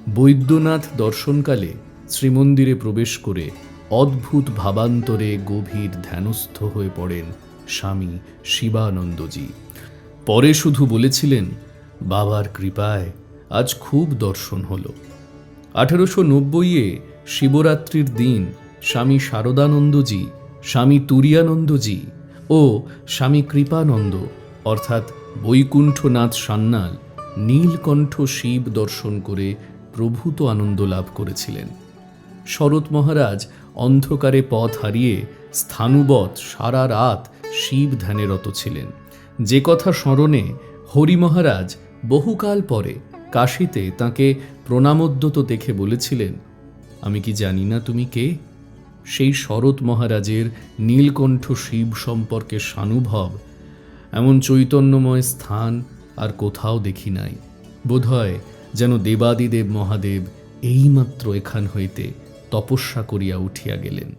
বৈদ্যনাথ দর্শনকালে শ্রীমন্দিরে প্রবেশ করে অদ্ভুত ভাবান্তরে গভীর ধ্যানস্থ হয়ে পড়েন স্বামী শিবানন্দজি। পরে শুধু বলেছিলেন, বাবার কৃপায় আজ খুব দর্শন হলো। 1890-এ শিবরাত্রির দিন স্বামী শারদানন্দজি, স্বামী তুরীয়ানন্দজি ও স্বামী কৃপানন্দ অর্থাৎ বৈকুণ্ঠনাথ সান্যাল নীলকণ্ঠ শিব দর্শন করে প্রভূত আনন্দ লাভ করেছিলেন। শরৎ মহারাজ অন্ধকারে পথ হারিয়ে স্থাণুবৎ সারা রাত শিব ধ্যানে রত ছিলেন, যে কথা স্মরণে হরি মহারাজ বহুকাল পরে কাশীতে তাঁকে প্রণামোদ্যত দেখে বলেছিলেন, আমি কি জানি না তুমি কে? সেই শরৎ মহারাজের নীলকণ্ঠ শিব সম্পর্কে সানুভব এমন চৈতন্যময় স্থান আর কোথাও দেখি নাই। বোধহয় যেন দেবাদিদেব মহাদেব এইমাত্র এখান হইতে তপস্যা করিয়া উঠিয়া গেলেন।